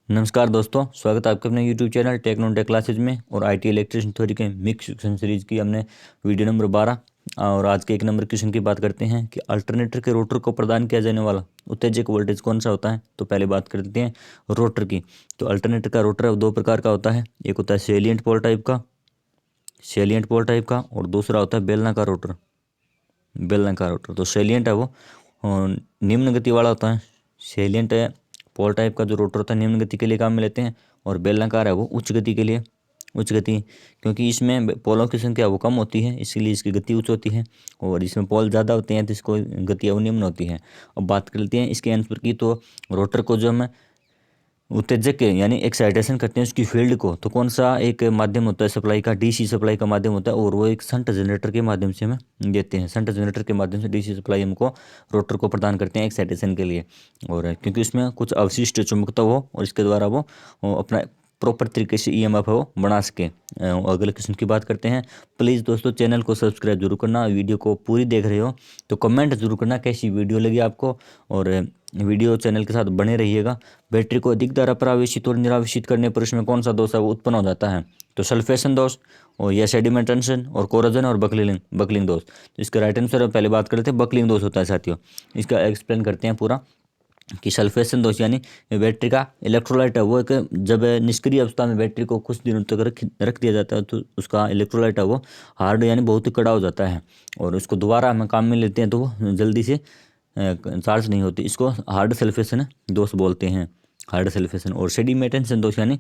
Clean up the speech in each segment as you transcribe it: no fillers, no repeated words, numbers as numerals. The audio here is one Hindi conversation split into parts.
नमस्कार दोस्तों, स्वागत है आपके अपने YouTube channel techno tech classes में। और IT इलेक्ट्रिशियन थ्योरी के मिक्स क्वेश्चन सीरीज की हमने वीडियो नंबर 12 और आज के एक नंबर क्वेश्चन की बात करते हैं कि अल्टरनेटर के रोटर को प्रदान किया जाने वाला उत्तेजक वोल्टेज कौन सा होता है। तो पहले बात कर लेते हैं रोटर की। तो अल्टरनेटर का रोटर दो प्रकार का होता है, एक होता है सेलियंट पोल टाइप का और दूसरा होता है बेलनाकार रोटर। तो सेलियंट है वो निम्न गति वाला होता है। सेलियंट है पोल टाइप का जो रोटर होता है निम्न गति के लिए काम में लेते हैं, और बेलनाकार है वो उच्च गति के लिए। उच्च गति क्योंकि इसमें पोलों की संख्या वो कम होती है, इसीलिए इसकी गति उच्च होती है, और इसमें पोल ज़्यादा होते हैं तो इसको गति वो निम्न होती है। अब बात कर लेते हैं इसके आंसर की। तो रोटर को जो हम उत्तेजक यानी एक्साइटेशन करते हैं उसकी फील्ड को, तो कौन सा एक माध्यम होता है सप्लाई का? डीसी सप्लाई का माध्यम होता है, और वो एक शंट जनरेटर के माध्यम से हमें देते हैं। शंट जनरेटर के माध्यम से डीसी सप्लाई हमको रोटर को प्रदान करते हैं एक्साइटेशन के लिए, और क्योंकि उसमें कुछ अवशिष्ट चुंबकत्व हो और इसके द्वारा वो अपना प्रॉपर तरीके से ईएमएफ वो बना सके। अगले क्वेश्चन की बात करते हैं। प्लीज़ दोस्तों चैनल को सब्सक्राइब जरूर करना, वीडियो को पूरी देख रहे हो तो कमेंट जरूर करना कैसी वीडियो लगी आपको, और वीडियो चैनल के साथ बने रहिएगा। बैटरी को अधिक धारा पर आवेशित और निरावेशित करने पर उसमें कौन सा दोष है वो उत्पन्न हो जाता है? तो सल्फेशन दोष, और या सेडिमेंटेशन और कोरोजन और बकलिंग दोष। तो इसका राइट आंसर पहले बात कर लेते हैं, बकलिंग दोष होता है साथियों। इसका एक्सप्लेन करते हैं पूरा कि सल्फेशन दोष यानी बैटरी का इलेक्ट्रोलाइट है वो एक जब निष्क्रिय अवस्था में बैटरी को कुछ दिनों तक रख दिया जाता है तो उसका इलेक्ट्रोलाइट है वो हार्ड यानी बहुत ही कड़ा हो जाता है, और उसको दोबारा हम काम में लेते हैं तो वो जल्दी से चार्ज नहीं होती। इसको हार्ड सल्फेशन दोष बोलते हैं, हार्ड सल्फेशन। और सेडिमेंटेशन दोष यानी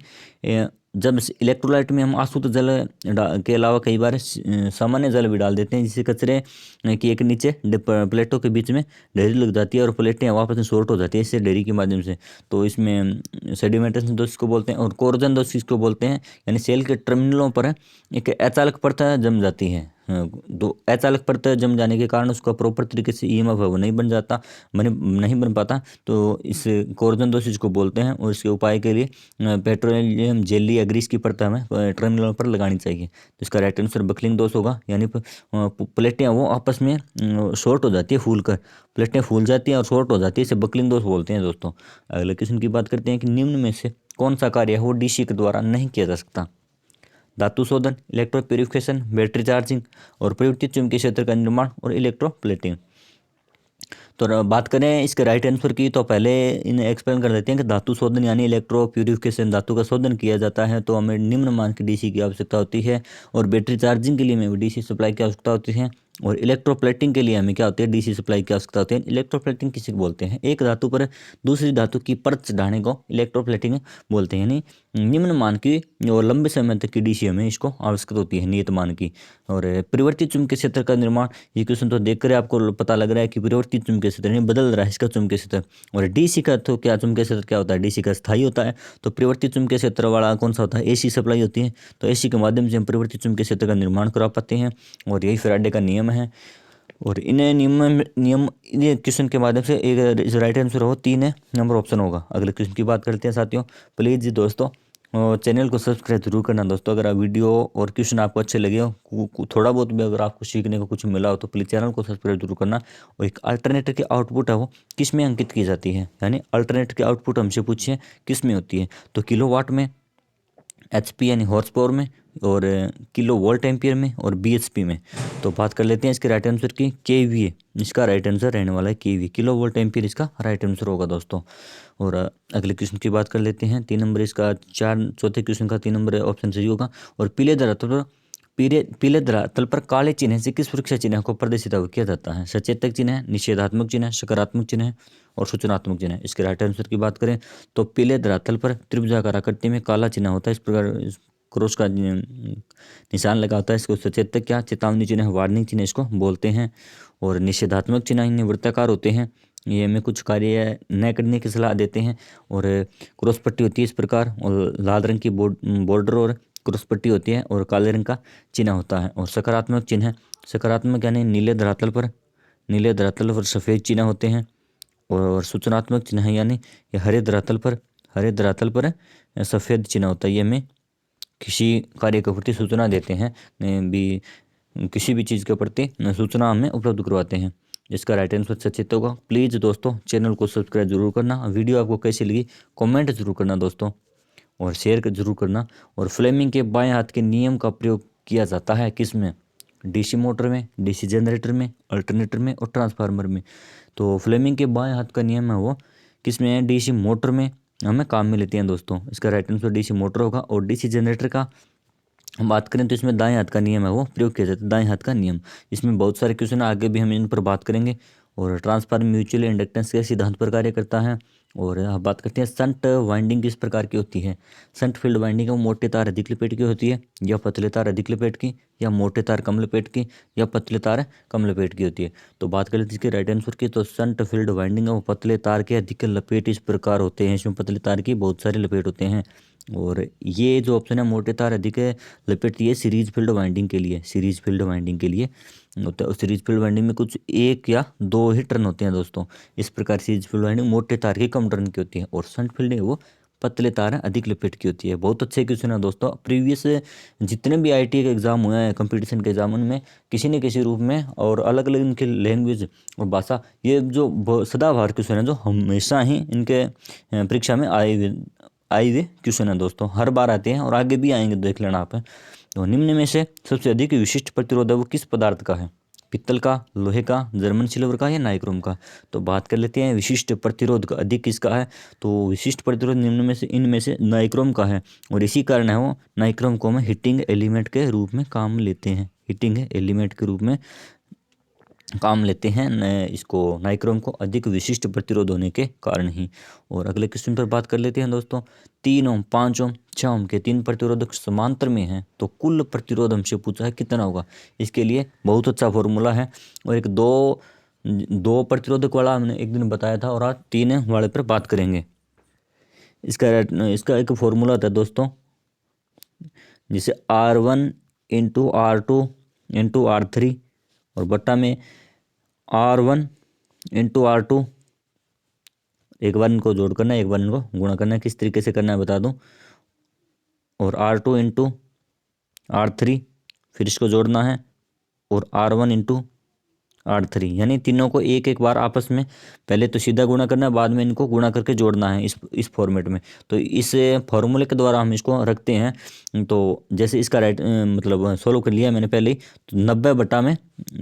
जब इलेक्ट्रोलाइट में हम आसुत जल के अलावा कई बार सामान्य जल भी डाल देते हैं, जिससे कचरे की एक नीचे प्लेटों के बीच में ढेरी लग जाती है और प्लेटें वापस में शॉर्ट हो जाती है इससे ढेरी के माध्यम से। तो इसमें सेडिमेंटेशन दोष को बोलते हैं। और कोरोजन दोष इसको बोलते हैं, यानी सेल के टर्मिनलों पर एक अचालक परत जम जाती है। दो अचालक परत जम जाने के कारण उसका प्रॉपर तरीके से ईएमएफ वो नहीं बन पाता। तो इस कोरोजन दोष इसको बोलते हैं, और इसके उपाय के लिए पेट्रोलियम जेली या ग्रीस की परत हमें टर्मिनलों पर लगानी चाहिए। तो इसका राइट आंसर बकलिंग दोष होगा, यानी प्लेटें वो आपस में शॉर्ट हो जाती है, प्लेटें फूल जाती हैं और शॉर्ट हो जाती है, इसे बकलिंग दोष बोलते हैं दोस्तों। अगले क्वेश्चन की बात करते हैं कि निम्न में से कौन सा कार्य है वो डीसी के द्वारा नहीं किया जा सकता? धातु शोधन, इलेक्ट्रो प्यूरिफिकेशन, बैटरी चार्जिंग और प्रयुक्त चुंबकीय क्षेत्र का निर्माण और इलेक्ट्रोप्लेटिंग। तो बात करें इसके राइट आंसर की, तो पहले इन्हें एक्सप्लेन कर देते हैं कि धातु शोधन यानी इलेक्ट्रो प्यूरिफिकेशन, धातु का शोधन किया जाता है तो हमें निम्न मान की डीसी की आवश्यकता होती है, और बैटरी चार्जिंग के लिए हमें डीसी सप्लाई की आवश्यकता होती है, और इलेक्ट्रोप्लेटिंग के लिए हमें क्या होती है? डीसी सप्लाई की आवश्यकता होती है। इलेक्ट्रोप्लेटिंग किसी को बोलते हैं? एक धातु पर दूसरी धातु की परत चढ़ाने को इलेक्ट्रोप्लेटिंग बोलते हैं। यानी निम्न मान की और लंबे समय तक की डीसी हमें इसको आवश्यकता होती है, नियत मान की। और परिवर्तित चुंबकीय क्षेत्र का निर्माण, ये क्वेश्चन तो देखकर आपको पता लग रहा है कि परिवर्तित चुंबकीय क्षेत्र नहीं बदल रहा है इसका चुंबकीय क्षेत्र। और डीसी का तो क्या चुंबकीय क्षेत्र क्या होता है? डीसी का स्थायी होता है। तो परिवर्तित चुंबकीय क्षेत्र वाला कौन सा होता है? एसी सप्लाई होती है। तो एसी के माध्यम से हम परिवर्तित चुंबकीय क्षेत्र का निर्माण करा पाते हैं, और यही फैराडे का नियम है। और इन्हें नियम ये क्वेश्चन के माध्यम से एक राइट आंसर हो 3 नंबर ऑप्शन होगा। अगले क्वेश्चन की बात करते हैं साथियों। प्लीज़ जी दोस्तों चैनल को सब्सक्राइब जरूर करना दोस्तों। अगर वीडियो और क्वेश्चन आपको अच्छे लगे हो, थोड़ा बहुत भी अगर आपको सीखने को कुछ मिला हो तो प्लीज़ चैनल को सब्सक्राइब जरूर करना। और एक अल्टरनेटर की आउटपुट है वो किस में अंकित की जाती है? यानी अल्टरनेटर की आउटपुट हमसे पूछिए किस में होती है? तो किलोवाट में, एचपी यानी हॉर्स पावर में, और किलो वोल्ट एम्पियर में, और बीएचपी में। तो बात कर लेते हैं इसके राइट आंसर की। केवीए इसका राइट आंसर रहने वाला है, केवीए किलो वोल्ट एम्पियर इसका राइट आंसर होगा दोस्तों। और अगले क्वेश्चन की बात कर लेते हैं। 3 नंबर इसका चौथे क्वेश्चन का 3 नंबर ऑप्शन सही होगा। और पीले धरातल पर काले चिन्ह से किस सुरक्षा चिन्ह को प्रदर्शित किया जाता है? सचेतक चिन्ह है, निषेधात्मक चिन्ह है, सकारात्मक चिन्ह है और सूचनात्मक चिन्ह है। इसके राइट आंसर की बात करें तो पीले धरातल पर त्रिभुजाकार आकृति में काला चिन्ह होता है, इस प्रकार क्रॉस का निशान लगा होता है। इसको सचेतक क्या चेतावनी चिन्ह, वार्निंग चिन्ह इसको बोलते हैं। और निषेधात्मक चिन्ह इन्हें वृत्ताकार होते हैं, ये हमें कुछ कार्य न करने की सलाह देते हैं। और क्रॉस पट्टी होती है इस प्रकार, और लाल रंग की बॉर्डर और क्रॉस पट्टी होती है, और काले रंग का चिन्ह होता है। और सकारात्मक चिन्ह, सकारात्मक यानी नीले धरातल पर सफ़ेद चिन्ह होते हैं। और सूचनात्मक चिन्ह यानी ये हरे धरातल पर सफ़ेद चिन्ह होता है। ये हमें किसी कार्य के प्रति सूचना देते हैं, भी किसी भी चीज़ के प्रति सूचना हमें उपलब्ध करवाते हैं। इसका राइट आंसर सचेत होगा। प्लीज़ दोस्तों चैनल को सब्सक्राइब जरूर करना। वीडियो आपको कैसी लगी कमेंट जरूर करना दोस्तों, और शेयर जरूर करना। और फ्लेमिंग के बाएं हाथ के नियम का प्रयोग किया जाता है किस में? डीसी मोटर में, डीसी जनरेटर में, अल्टरनेटर में और ट्रांसफार्मर में। तो फ्लेमिंग के बाएं हाथ का नियम है वो किस में है? डीसी मोटर में हमें काम में लेते हैं दोस्तों। इसका राइट आंसर डीसी मोटर होगा। और डीसी जनरेटर का हम बात करें तो इसमें दाएं हाथ का नियम है वो प्रयोग किया जाता है, दाएं हाथ का नियम। इसमें बहुत सारे क्वेश्चन आगे भी हम इन पर बात करेंगे। और ट्रांसफार्मर म्यूचुअल इंडक्टेंस के सिद्धांत पर कार्य करता है। और अब बात करते हैं शंट वाइंडिंग किस प्रकार की होती है? शंट फील्ड वाइंडिंग वो मोटे तार अधिक लपेट की होती है, या पतले तार अधिक लपेट की, या मोटे तार कम लपेट की, या पतले तार कम लपेट की होती है। तो बात करें इसके राइट आंसर की, तो शंट फील्ड वाइंडिंग वो पतले तार के अधिक लपेट इस प्रकार होते हैं। इसमें पतले तार की बहुत सारे लपेट होते हैं। और ये जो ऑप्शन है मोटे तार अधिक लपेटती है सीरीज फील्ड वाइंडिंग के लिए, सीरीज फील्ड वाइंडिंग के लिए होता है। सीरीज फील्ड वाइंडिंग में कुछ एक या दो ही टर्न होते हैं दोस्तों। इस प्रकार सीरीज फील्ड वाइंडिंग मोटे तार की कम टर्न की होती है, और शंट फील्डिंग वो पतले तार अधिक लपेट की होती है। बहुत अच्छे क्वेश्चन है दोस्तों। प्रीवियस जितने भी आईटी के एग्जाम हुए हैं, कंपटीशन के एग्जाम, उनमें किसी न किसी रूप में और अलग अलग इनके लैंग्वेज और भाषा, ये जो सदाबहार क्वेश्चन है जो हमेशा ही इनके परीक्षा में आए हुए क्वेश्चन है दोस्तों, हर बार आते हैं और आगे भी आएंगे, देख लेना आप। तो निम्न में से सबसे अधिक विशिष्ट प्रतिरोध है वो किस पदार्थ का है? पित्तल का, लोहे का, जर्मन सिल्वर का, या नाइक्रोम का? तो बात कर लेते हैं विशिष्ट प्रतिरोध का अधिक किसका है। तो विशिष्ट प्रतिरोध निम्न में से इनमें से नाइक्रोम का है। और इसी कारण है वो नाइक्रोम को हम हीटिंग एलिमेंट के रूप में काम लेते हैं, हीटिंग एलिमेंट के रूप में काम लेते हैं इसको, नाइक्रोम को अधिक विशिष्ट प्रतिरोध होने के कारण ही। और अगले क्वेश्चन पर बात कर लेते हैं दोस्तों। 3 ओम, 5 ओम, 6 ओम के 3 प्रतिरोधक समांतर में हैं तो कुल प्रतिरोध हमसे पूछा है कितना होगा। इसके लिए बहुत अच्छा फॉर्मूला है। और एक दो प्रतिरोधक वाला हमने एक दिन बताया था, और आज 3 वाले पर बात करेंगे। इसका एक फॉर्मूला होता है दोस्तों, जिसे R1 into R2 into R3 और बट्टा में R1 इंटू R2, एक बार इनको जोड़ करना है, एक बार इनको गुणा करना है। किस तरीके से करना है बता दूं। और R2 इंटू R3, फिर इसको जोड़ना है, और R1 इंटू R3, यानी तीनों को एक एक बार आपस में पहले तो सीधा गुणा करना है, बाद में इनको गुणा करके जोड़ना है इस फॉर्मेट में। तो इस फॉर्मूले के द्वारा हम इसको रखते हैं। तो जैसे इसका मतलब सोल्व कर लिया मैंने पहले ही। तो 90 बटा में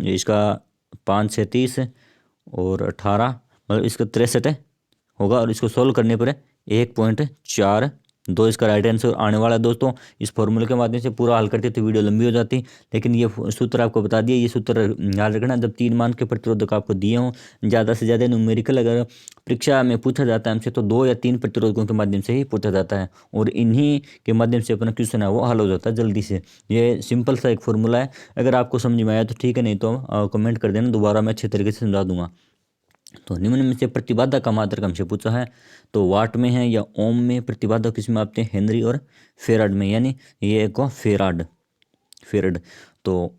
इसका 5 से 30 और 18 मतलब इसका 63 होगा। और इसको सोल्व करने पर 1.42 इसका राइट आंसर आने वाला है दोस्तों। इस फॉर्मूले के माध्यम से पूरा हल करते तो वीडियो लंबी हो जाती, लेकिन ये सूत्र आपको बता दिया। ये सूत्र याद रखना, जब 3 मान के प्रतिरोधक आपको दिए हों, ज़्यादा से ज़्यादा न्यूमेरिकल अगर परीक्षा में पूछा जाता है हमसे, तो 2 या 3 प्रतिरोधकों के माध्यम से ही पूछा जाता है, और इन्हीं के माध्यम से अपना क्वेश्चन है वो हल हो जाता है जल्दी से। ये सिंपल सा एक फॉर्मूला है। अगर आपको समझ में आया तो ठीक है, नहीं तो कमेंट कर देना, दोबारा मैं अच्छे तरीके से समझा दूंगा। तो निम्न में से प्रतिबाधा का मात्रक हमसे पूछा है, तो वाट में है या ओम में? प्रतिबाधा किसमें आते हैं? हेनरी और फेराड में, यानी ये एक फेराड, फेराड। तो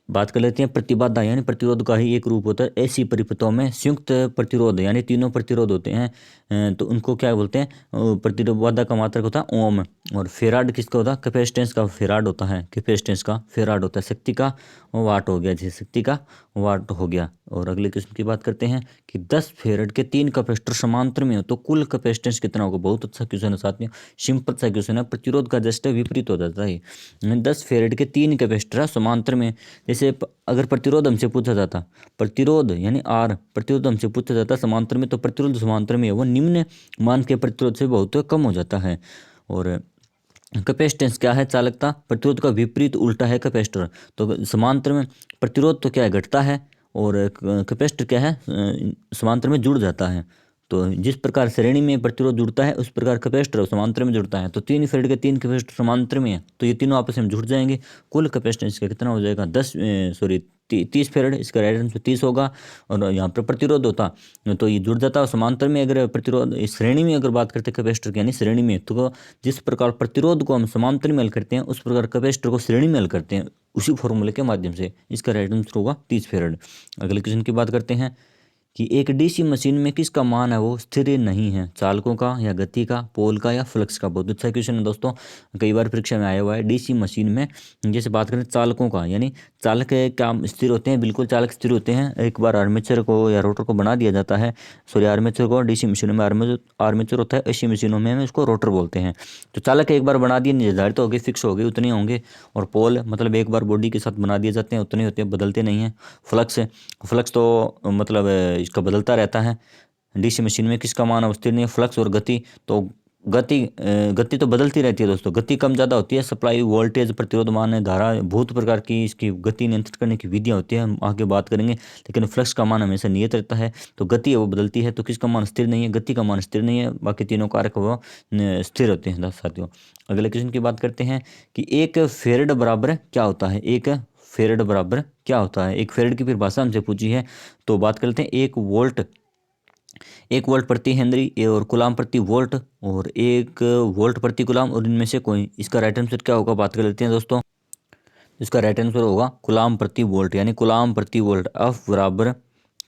बात कर लेते हैं प्रतिबाधा यानी प्रतिरोध का ही एक रूप होता है। ऐसी परिपथों में संयुक्त प्रतिरोध यानी तीनों प्रतिरोध होते हैं, तो उनको क्या बोलते हैं? प्रतिबाधा का मात्रक होता है ओम। और फेराड किसका होता है? कैपेसिटेंस का फेराड होता है, कैपेसिटेंस का फेराड होता है। शक्ति का वाट हो गया, जैसे शक्ति का वाट हो गया। और अगले क्वेश्चन की बात करते हैं कि 10 फेराड के 3 कैपेसिटर समांतर में हो तो कुल कैपेसिटेंस कितना होगा। बहुत अच्छा क्वेश्चन है साथियों, सिंपल सा क्वेश्चन है। प्रतिरोध का जस्ट विपरीत हो जाता है। 10 फेराड के 3 कैपेसिटर समांतर में, जैसे अगर प्रतिरोध हमसे पूछा जाता, प्रतिरोध यानी आर, प्रतिरोध हमसे पूछा जाता समांतर में, तो प्रतिरोध समांतर में है वो निम्न मान के प्रतिरोध से बहुत कम हो जाता है। और कैपेसिटेंस क्या है? चालकता। प्रतिरोध का विपरीत उल्टा है कैपेसिटर। तो समांतर में प्रतिरोध तो क्या है? घटता है, और कैपेसिटर क्या है? समांतर में जुड़ जाता है। तो जिस प्रकार श्रेणी में प्रतिरोध जुड़ता है उस प्रकार कैपेसिटर समांतर में जुड़ता है। तो 3 फेराड के 3 कैपेसिटर समांतर में है, तो ये तीनों आपस में जुड़ जाएंगे। कुल कैपेसिटेंस का कितना हो जाएगा? 30 फेराड, इसका राइट आंसर 30 होगा। और यहाँ पर प्रतिरोध होता तो ये जुड़ जाता है समांतर में। अगर प्रतिरोध इस श्रेणी में अगर बात करते हैं कैपेसिटर की, यानी श्रेणी में, तो जिस प्रकार प्रतिरोध को हम समांतर में हल करते हैं उस प्रकार कैपेसिटर को श्रेणी में हल करते हैं, उसी फॉर्मूले के माध्यम से। इसका राइट आंसर होगा 30 फेराड। अगले क्वेश्चन की बात करते हैं कि एक डीसी मशीन में किसका मान है वो स्थिर नहीं है, चालकों का या गति का, पोल का या फ्लक्स का। बहुत अच्छा क्वेश्चन है दोस्तों, कई बार परीक्षा में आया हुआ है। डीसी मशीन में जैसे बात करें चालकों का, यानी चालक क्या स्थिर होते हैं, बिल्कुल चालक स्थिर होते हैं। एक बार आर्मेचर को या रोटर को बना दिया जाता है, सॉरी आर्मेचर को, डीसी मशीनों में आर्मेचर होता है, एसी मशीनों में इसको रोटर बोलते हैं। तो चालक एक बार बना दिए निर्धारित हो गए, फिक्स हो गए, उतने होंगे। और पोल मतलब एक बार बॉडी के साथ बना दिए जाते हैं, उतने होते हैं, बदलते नहीं हैं। फ्लक्स फ्लक्स तो मतलब इसका बदलता रहता है। डीसी मशीन में किसका मान स्थिर नहीं है, फ्लक्स और गति। तो गति तो बदलती रहती है दोस्तों, गति कम ज़्यादा होती है। सप्लाई वोल्टेज, प्रतिरोध मान है, धारा, बहुत प्रकार की इसकी गति नियंत्रित करने की विधियाँ होती है, हम आगे बात करेंगे। लेकिन फ्लक्स का मान हमेशा नियत रहता है। तो गति है वो बदलती है, तो किसका मान स्थिर नहीं है, गति का मान स्थिर नहीं है। बाकी तीनों कारक वो स्थिर होते हैं साथियों। अगले क्वेश्चन की बात करते हैं कि एक फेरड बराबर क्या होता है। एक फेरड बराबर क्या होता है, एक फेरड की फिर भाषा हमसे पूछी है। तो बात करते हैं, 1 वोल्ट प्रति हेनरी और कुलाम प्रति वोल्ट, और 1 वोल्ट प्रति कुलाम, और इनमें से कोई। इसका राइट आंसर क्या होगा, बात कर लेते हैं दोस्तों। इसका राइट आंसर होगा कुलाम प्रति वोल्ट, यानी कुलाम प्रति वोल्ट। एफ बराबर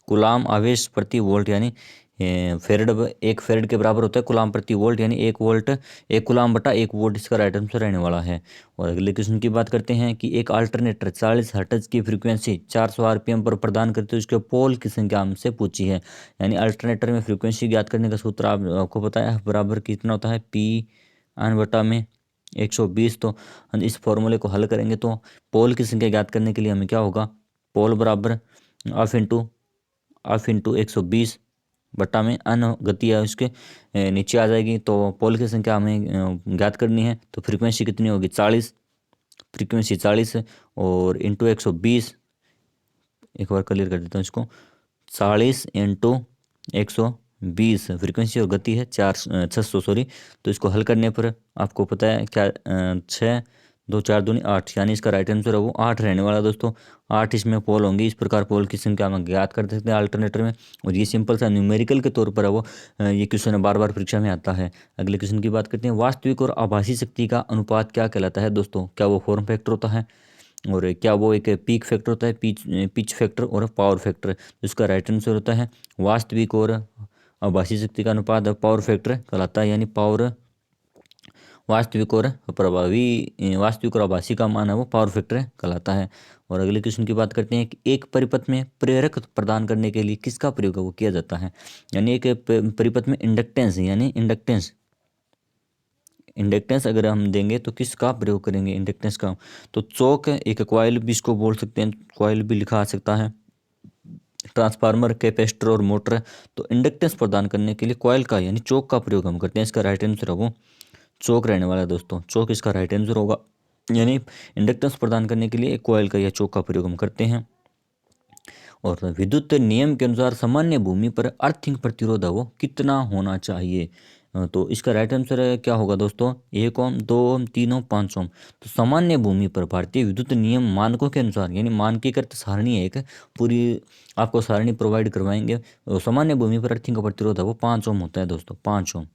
कुलाम आवेश प्रति वोल्ट, यानी फेरड, 1 फेरड के बराबर होता है कुलाम प्रति वोल्ट, यानी 1 वोल्ट 1 कुलाम बटा 1 वोल्ट इसका राइट आंसर रहने वाला है। और अगले क्वेश्चन की बात करते हैं कि एक अल्टरनेटर 40 हर्ट्ज की फ्रीक्वेंसी 400 आरपीएम पर प्रदान करते हुए उसके पोल की संख्या हमसे पूछी है। यानी अल्टरनेटर में फ्रीक्वेंसी ज्ञात करने का सूत्र आपको पता है, बराबर कितना होता है, पी एन बटा में 120। तो हम इस फॉर्मूले को हल करेंगे तो पोल की संख्या ज्ञात करने के लिए हमें क्या होगा, पोल बराबर ऑफ इंटू 120 बट्टा में अन गति है उसके नीचे आ जाएगी। तो पोल की संख्या हमें ज्ञात करनी है, तो फ्रीक्वेंसी कितनी होगी, 40, फ्रीक्वेंसी 40 और इंटू 120। एक बार क्लियर कर देता हूँ इसको, 40 इंटू 120, फ्रीक्वेंसी और गति है 600 सॉरी। तो इसको हल करने पर आपको पता है क्या, 6 2 4 दूनी 8, यानी इसका राइट आंसर है वो 8 रहने वाला दोस्तों। 8 इसमें पोल होंगे। इस प्रकार पोल की संख्या हम ज्ञात कर सकते हैं अल्टरनेटर में, और ये सिंपल सा न्यूमेरिकल के तौर पर है वो। ये क्वेश्चन बार बार परीक्षा में आता है। अगले क्वेश्चन की बात करते हैं, वास्तविक और आभासी शक्ति का अनुपात क्या कहलाता है दोस्तों। क्या वो फॉर्म फैक्टर होता है, और क्या वो एक पीक फैक्टर होता है, पिच फैक्टर और पावर फैक्टर। इसका राइट आंसर होता है वास्तविक और आभासी शक्ति का अनुपात पावर फैक्टर कहलाता है, यानी पावर वास्तविक और आभासी का मान है वो पावर फैक्टर कहलाता है। और अगले क्वेश्चन की बात करते हैं कि एक परिपथ में प्रेरक प्रदान करने के लिए किसका प्रयोग वो किया जाता है। यानी एक परिपथ में इंडक्टेंस, यानी इंडक्टेंस अगर हम देंगे तो किसका प्रयोग करेंगे इंडक्टेंस का। तो चौक, एक कॉइल भी इसको बोल सकते हैं, कॉइल भी लिखा आ सकता है, ट्रांसफार्मर, कैपेसिटर और मोटर। तो इंडक्टेंस प्रदान करने के लिए कॉइल का यानी चौक का प्रयोग हम करते हैं। इसका राइट आंसर है वो चौक रहने वाला है दोस्तों, चौक इसका राइट आंसर होगा। यानी इंडक्टेंस प्रदान करने के लिए एक कॉइल का या चौक का प्रयोग हम करते हैं। और विद्युत नियम के अनुसार सामान्य भूमि पर अर्थिंग प्रतिरोध है वो कितना होना चाहिए। तो इसका राइट आंसर क्या होगा दोस्तों, 1 ओम, 2 ओम, 3 ओम, 5 ओम। तो सामान्य भूमि पर भारतीय विद्युत नियम मानकों के अनुसार, यानी मानकीकृत सारणी है एक पूरी, आपको सारणी प्रोवाइड करवाएंगे। सामान्य भूमि पर अर्थिंग का प्रतिरोध है वो 5 ओम होता है दोस्तों, 5 ओम।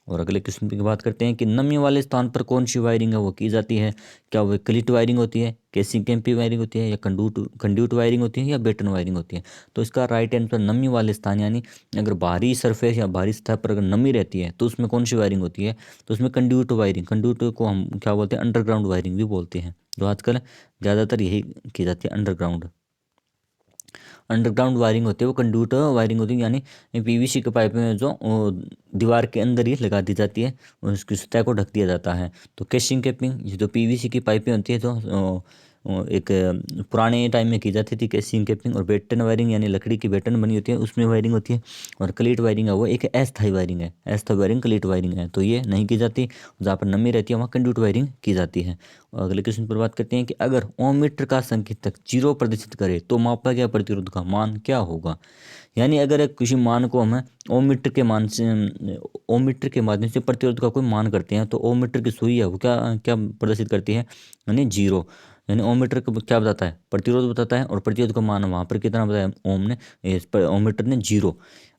और अगले क्वेश्चन की बात करते हैं कि नमी वाले स्थान पर कौन सी वायरिंग है वो की जाती है। क्या वो क्लिट वायरिंग होती है, केसिंग कैंपी वायरिंग होती है, या कंड्यूट वायरिंग होती है, या बेटन वायरिंग होती है। तो इसका राइट आंसर नमी वाले स्थान, यानी अगर बाहरी सरफेस या बाहरी सतह पर अगर नमी रहती है तो उसमें कौन सी वायरिंग होती है। तो उसमें कंड्यूट को हम क्या बोलते हैं, अंडरग्राउंड वायरिंग भी बोलते हैं, जो आजकल ज़्यादातर यही की जाती है, अंडरग्राउंड वायरिंग होती है वो कंड्यूट वायरिंग होती है। यानी पीवीसी के पाइप में जो दीवार के अंदर ही लगा दी जाती है, उसकी सतह को ढक दिया जाता है। तो केसिंग कैपिंग, ये जो पीवीसी की पाइपें होती है जो एक पुराने टाइम में की जाती थी केसिंग कैपिंग। और बेटन वायरिंग यानी लकड़ी की बेटन बनी होती है उसमें वायरिंग होती है। और क्लीट वायरिंग है वो एक अस्थायी वायरिंग है, अस्थायी वायरिंग क्लीट वायरिंग है, तो ये नहीं की जाती। जहाँ पर नमी रहती है वहाँ कंड्यूट वायरिंग की जाती है। और अगले क्वेश्चन पर बात करते हैं कि अगर ओम मीटर का संकेतक 0 प्रदर्शित करे तो मापा गया प्रतिरोध का मान क्या होगा। यानी अगर किसी मान को हम ओम मीटर के माध्यम से प्रतिरोध का कोई मान करते हैं, तो ओम मीटर की सुई है वो क्या क्या प्रदर्शित करती है, यानी 0। यानी ओम मीटर को क्या बताता है, प्रतिरोध बताता है, और प्रतिरोध का मान वहाँ पर कितना बताया ओम ने, ओम मीटर ने 0।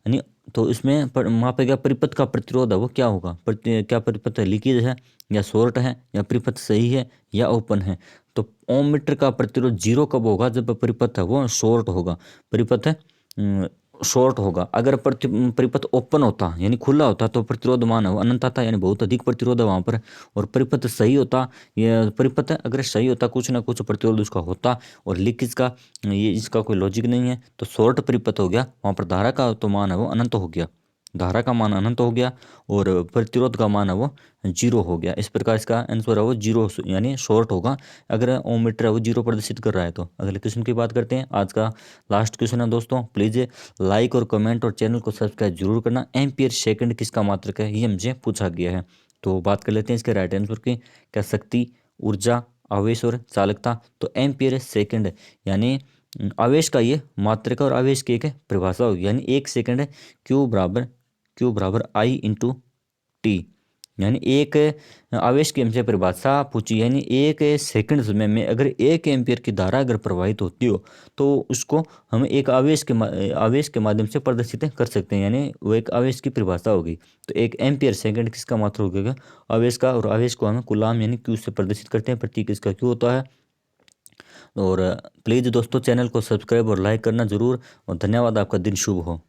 यानी तो इसमें मापा गया परिपथ का प्रतिरोध है वो क्या होगा, क्या परिपथ लीकेज है, या शॉर्ट है, या परिपथ सही है, या ओपन है। तो ओम मीटर का प्रतिरोध 0 कब होगा, जब परिपथ है वो शॉर्ट होगा। परिपथ शॉर्ट होगा। अगर परिपथ ओपन होता यानी खुला होता तो प्रतिरोध मान है वो अनंत आता, यानी बहुत अधिक प्रतिरोध है वहाँ पर। और परिपथ सही होता, ये परिपथ अगर सही होता कुछ ना कुछ प्रतिरोध उसका होता, और लीकेज का ये इसका कोई लॉजिक नहीं है, तो शॉर्ट परिपथ हो गया, वहाँ पर धारा का तो मान है वो अनंत हो गया, धारा का मान अनंत हो गया, और प्रतिरोध का मान है वो जीरो हो गया। इस प्रकार इसका आंसर है वो जीरो, यानी शॉर्ट होगा अगर ओम मीटर है वो जीरो प्रदर्शित कर रहा है। तो अगले क्वेश्चन की बात करते हैं। आज का लास्ट क्वेश्चन है दोस्तों, प्लीज़ लाइक और कमेंट और चैनल को सब्सक्राइब जरूर करना। एम्पियर सेकंड किसका मात्रक है, ये मुझे पूछा गया है। तो बात कर लेते हैं इसके राइट आंसर की। क्या शक्ति, ऊर्जा, आवेश और चालकता। तो एम्पियर सेकंड यानी आवेश का ये मात्रक है, और आवेश की एक परिभाषा होगी, यानी एक सेकंड है क्यू बराबर आई इंटू टी। यानी एक आवेश की हमसे परिभाषा पूछी, यानी एक सेकंड समय में अगर 1 एम्पियर की धारा अगर प्रवाहित होती हो तो उसको हम एक आवेश के माध्यम से प्रदर्शित कर सकते हैं, यानी वो एक आवेश की परिभाषा होगी। तो 1 एम्पियर सेकंड किसका मात्रक हो गया, आवेश का, और आवेश को हम कूलाम यानी क्यू से प्रदर्शित करते हैं, प्रतीक इसका क्यू होता है। और प्लीज़ दोस्तों चैनल को सब्सक्राइब और लाइक करना जरूर, और धन्यवाद, आपका दिन शुभ हो।